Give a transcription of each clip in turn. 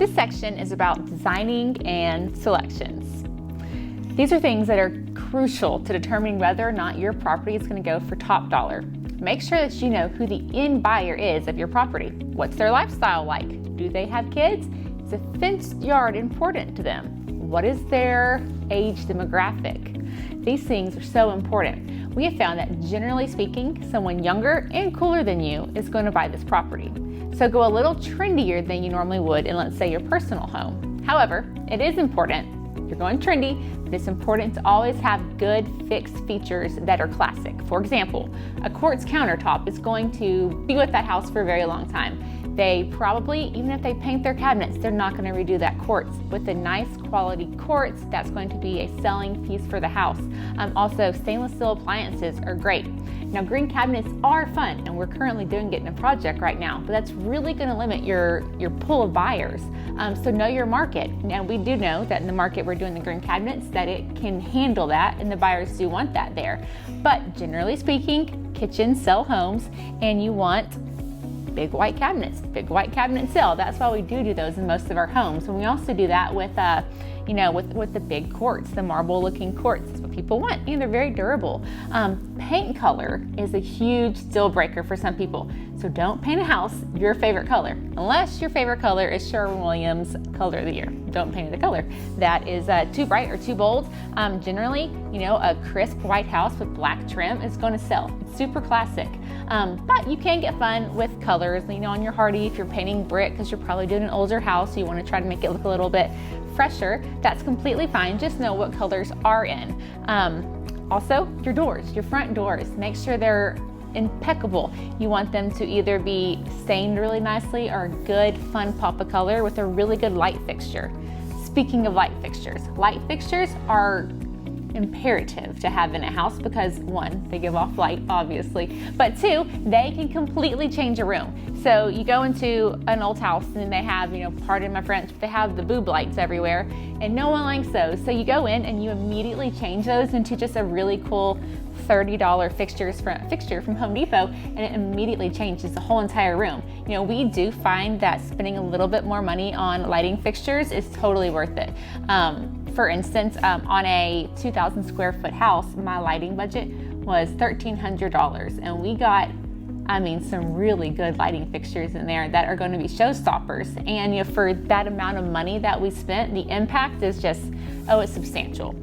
This section is about designing and selections. These are things that are crucial to determining whether or not your property is going to go for top dollar. Make sure that you know who the end buyer is of your property. What's their lifestyle like? Do they have kids? Is a fenced yard important to them? What is their age demographic? These things are so important. We have found that generally speaking, someone younger and cooler than you is going to buy this property. So go a little trendier than you normally would in, let's say, your personal home. However, it is important, you're going trendy, but it's important to always have good fixed features that are classic. For example, a quartz countertop is going to be with that house for a very long time. They probably, even if they paint their cabinets, they're not going to redo that quartz. With a nice quality quartz, that's going to be a selling piece for the house. Also, stainless steel appliances are great. Now, green cabinets are fun, and we're currently getting a project right now, but that's really going to limit your pool of buyers. So know your market. Now, we do know that in the market we're doing the green cabinets, that it can handle that, and the buyers do want that there. But generally speaking, kitchens sell homes, and you want big white cabinets sell. That's why we do those in most of our homes. And we also do that with with the big quartz, the marble looking quartz. That's what people want, and they're very durable. Paint color is a huge deal breaker for some people. So don't paint a house your favorite color, unless your favorite color is Sherwin-Williams color of the year. Don't paint the color that is too bright or too bold. Generally, a crisp white house with black trim is going to sell. It's super classic. But you can get fun with colors, on your hardy. If you're painting brick, because you're probably doing an older house, so you want to try to make it look a little bit fresher, that's completely fine. Just know what colors are in. Also, your doors, your front doors, make sure they're impeccable. You want them to either be stained really nicely or a good fun pop of color with a really good light fixture. Speaking of light fixtures are imperative to have in a house because one, they give off light, obviously, but two, they can completely change a room. So you go into an old house and they have, pardon my French, they have the boob lights everywhere and no one likes those. So you go in and you immediately change those into just a really cool $30 fixture from Home Depot, and it immediately changes the whole entire room. We do find that spending a little bit more money on lighting fixtures is totally worth it. For instance, on a 2,000 square foot house, my lighting budget was $1,300, and we got some really good lighting fixtures in there that are going to be showstoppers. And for that amount of money that we spent, the impact is just, it's substantial.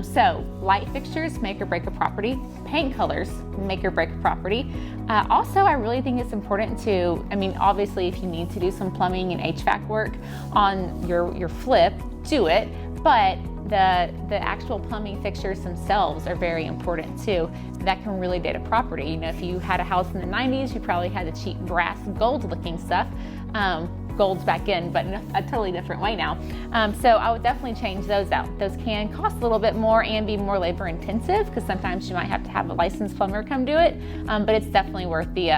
So light fixtures make or break a property. Paint colors make or break a property. Also, I really think it's important to, obviously if you need to do some plumbing and HVAC work on your flip, do it. But the actual plumbing fixtures themselves are very important too. That can really date a property. If you had a house in the 90s, you probably had the cheap brass gold looking stuff. Gold's back in, but in a totally different way now. So I would definitely change those out. Those can cost a little bit more and be more labor intensive because sometimes you might have to have a licensed plumber come do it, but it's definitely worth the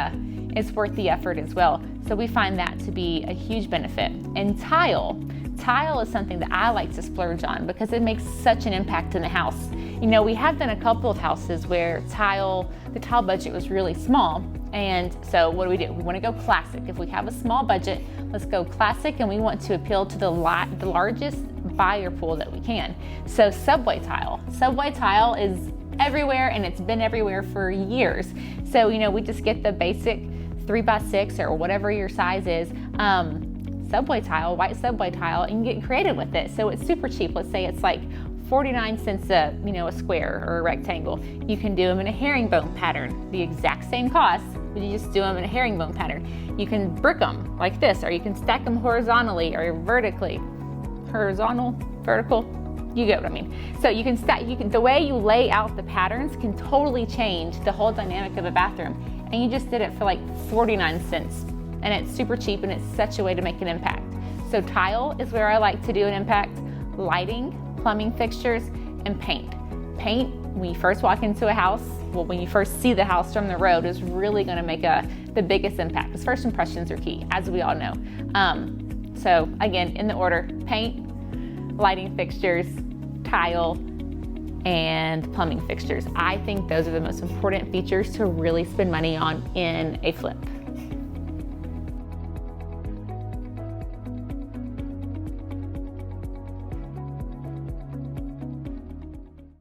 effort as well. So we find that to be a huge benefit. And Tile is something that I like to splurge on because it makes such an impact in the house. We have done a couple of houses where the tile budget was really small. And so what do? We want to go classic. If we have a small budget, let's go classic, and we want to appeal to the largest buyer pool that we can. So Subway tile is everywhere, and it's been everywhere for years. So, we just get the basic 3x6 or whatever your size is, white subway tile, and you get creative with it. So it's super cheap. Let's say it's like 49 cents a square or a rectangle. You can do them in a herringbone pattern, the exact same cost, but you just do them in a herringbone pattern. You can brick them like this, or you can stack them horizontally or vertically. Horizontal, vertical, you get what I mean. So you can the way you lay out the patterns can totally change the whole dynamic of a bathroom. And you just did it for like 49 cents. And it's super cheap, and it's such a way to make an impact. So tile is where I like to do an impact. Lighting, plumbing fixtures, and paint. Paint, when you first walk into a house, when you first see the house from the road, is really going to make the biggest impact, because first impressions are key, as we all know. So again, in the order: paint, lighting fixtures, tile, and plumbing fixtures. I think those are the most important features to really spend money on in a flip.